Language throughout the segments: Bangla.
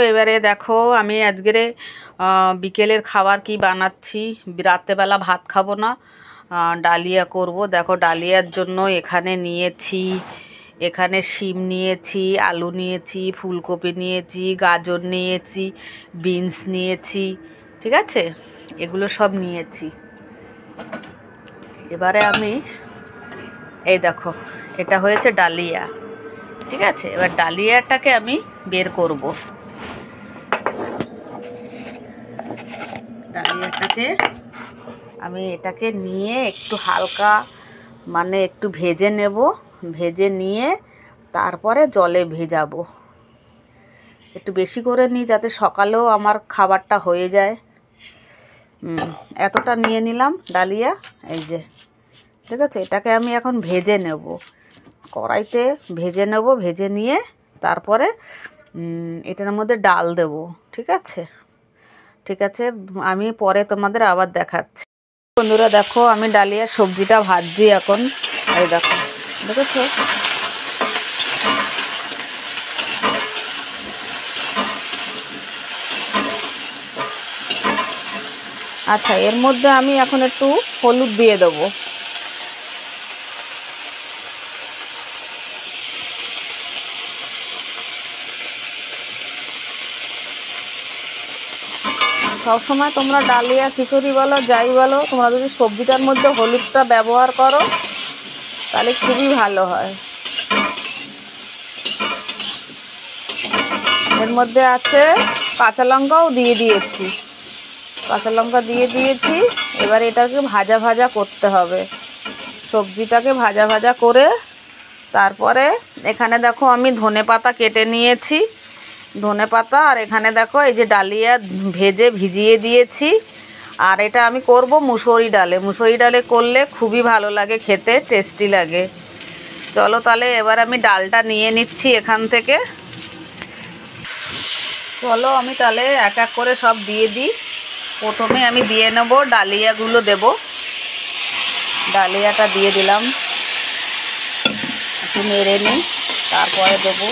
এবারে দেখো আমি আজকের বিকেলের খাবার কি বানাচ্ছি। রাত্রেবেলা ভাত খাবো না, ডালিয়া করব। দেখো ডালিয়ার জন্য এখানে শিম নিয়েছি, আলু নিয়েছি, ফুলকপি নিয়েছি, গাজর নিয়েছি, বিনস নিয়েছি, ঠিক আছে, এগুলো সব নিয়েছি। এবারে আমি এই দেখো এটা হয়েছে ডালিয়া, ঠিক আছে। এবার ডালিয়াটাকে আমি বের করব। ডালিয়াটাকে আমি এটাকে নিয়ে একটু হালকা মানে একটু ভেজে নেব, ভেজে নিয়ে তারপরে জলে ভেজাবো। একটু বেশি করে নিই যাতে সকালেও আমার খাবারটা হয়ে যায়। এতটা নিয়ে নিলাম ডালিয়া, এই যে, ঠিক আছে। এটাকে আমি এখন ভেজে নেব, কড়াইতে ভেজে নেব। ভেজে নিয়ে তারপরে এটার মধ্যে ডাল দেব, ঠিক আছে। ঠিক আছে, আমি পরে তোমাদের আবার দেখাচ্ছি। বন্ধুরা দেখো আমি ডালিয়ার সবজিটা ভাজছি এখন। এই দেখো, দেখেছো? আচ্ছা, এর মধ্যে আমি এখন একটু হলুদ দিয়ে দেবো। সবসময় তোমরা ডালিয়া খিচুড়ি বলো যাই বলো, তোমরা যদি সবজিটার মধ্যে হলুদটা ব্যবহার করো তাহলে খুবই ভালো হয়। এর মধ্যে আছে কাঁচা লঙ্কাও দিয়ে দিয়েছি, কাঁচা লঙ্কা দিয়ে দিয়েছি। এবার এটাকে ভাজা ভাজা করতে হবে, সবজিটাকে ভাজা ভাজা করে তারপরে এখানে দেখো আমি ধনেপাতা কেটে নিয়েছি, ধনেপাতা। আর এখানে দেখো এই যে ডালিয়া ভিজিয়ে দিয়েছি। আর এটা আমি করব মুসুরি ডালে। মুসুরি ডালে করলে খুবই ভালো লাগে খেতে, টেস্টি লাগে। চলো তাহলে এবার আমি ডালটা নিয়ে নিচ্ছি এখান থেকে। চলো আমি তাহলে এক এক করে সব দিয়ে দিই। প্রথমে আমি দিয়ে নেব ডালিয়াগুলো দেব। ডালিয়াটা দিয়ে দিলাম, একটু নেড়ে নিই, তারপরে দেবো।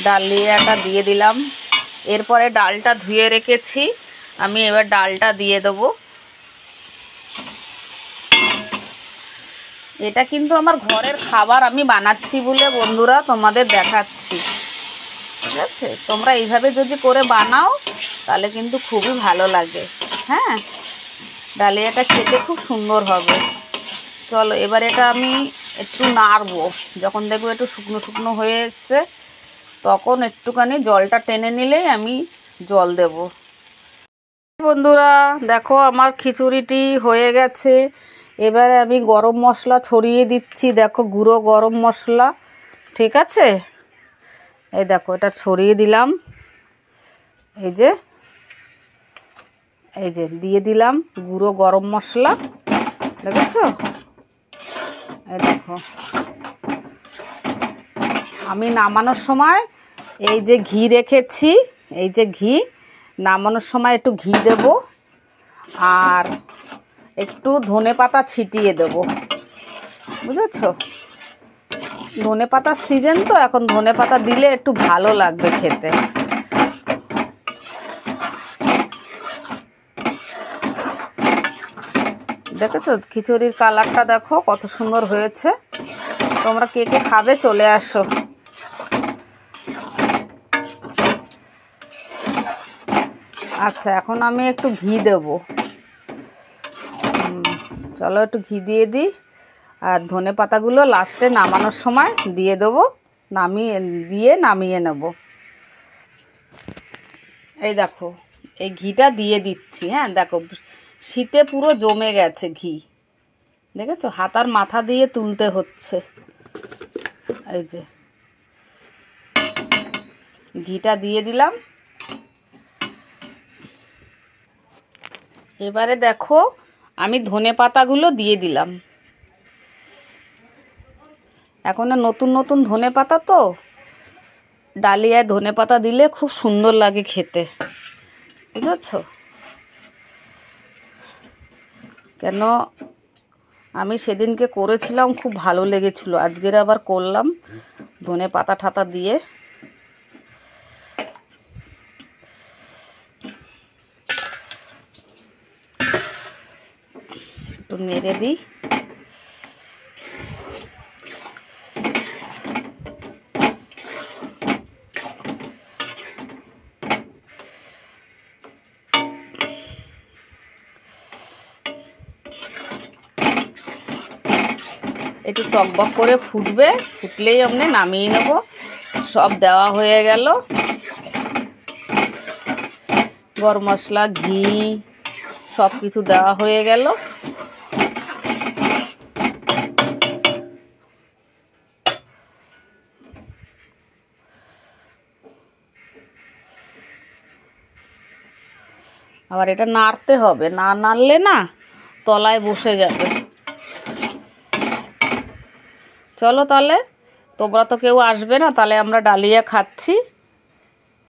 ডালিয়াটা দিয়ে দিলাম। এরপরে ডালটা ধুয়ে রেখেছি, আমি এবার ডালটা দিয়ে দেবো। এটা কিন্তু আমার ঘরের খাবার, আমি বানাচ্ছি বলে বন্ধুরা তোমাদের দেখাচ্ছি, ঠিক আছে। তোমরা এইভাবে যদি করে বানাও তাহলে কিন্তু খুবই ভালো লাগে। হ্যাঁ, ডালিয়াটা খেতে খুব সুন্দর হবে। চলো এবার এটা আমি একটু নাড়বো। যখন দেখবো একটু শুকনো শুকনো হয়ে এসছে তখন একটুখানি জলটা টেনে নিলেই আমি জল দেব। বন্ধুরা দেখো আমার খিচুড়িটি হয়ে গেছে। এবারে আমি গরম মশলা ছড়িয়ে দিচ্ছি, দেখো গুঁড়ো গরম মশলা, ঠিক আছে। এই দেখো এটা ছড়িয়ে দিলাম, এই যে, এই যে দিয়ে দিলাম গুঁড়ো গরম মশলা, দেখেছো? এই দেখো আমি নামানোর সময় এই যে ঘি রেখেছি, এই যে ঘি, নামানোর সময় একটু ঘি দেব আর একটু ধনেপাতা ছিটিয়ে দেব, বুঝেছো? ধনেপাতার সিজন তো এখন, ধনেপাতা দিলে একটু ভালো লাগবে খেতে। দেখেছো খিচুড়ির কালারটা দেখো কত সুন্দর হয়েছে। তোমরা কে কে খাবে চলে আসো। আচ্ছা এখন আমি একটু ঘি দেব। চলো একটু ঘি দিয়ে দিই। আর ধনে পাতাগুলো লাস্টে নামানোর সময় দিয়ে দেবো, নামিয়ে নেব। এই দেখো এই ঘিটা দিয়ে দিচ্ছি। হ্যাঁ দেখো শীতে পুরো জমে গেছে ঘি, দেখেছো? হাতার মাথা দিয়ে তুলতে হচ্ছে। এই যে ঘিটা দিয়ে দিলাম। এবারে দেখো আমি ধনে পাতাগুলো দিয়ে দিলাম। এখন নতুন নতুন ধনে পাতা তো, ডালিয়ায় ধনে পাতা দিলে খুব সুন্দর লাগে খেতে, বুঝেছো? কেন আমি সেদিনকে করেছিলাম, খুব ভালো লেগেছিল। আজকের আবার করলাম ধনে পাতা ঠাতা দিয়ে। একটু নেড়ে দিই। একটু টকবক করে ফুটবে, ফুটলেই আমি নামিয়ে নেব। সব দেওয়া হয়ে গেল, গরম মশলা, ঘি সব কিছু দেওয়া হয়ে গেল। আবার এটা নাড়তে হবে, না নাড়লে না তলায় বসে যাবে। চলো তাহলে, তোমরা তো কেউ আসবে না, তাহলে আমরা ডালিয়া খাচ্ছি।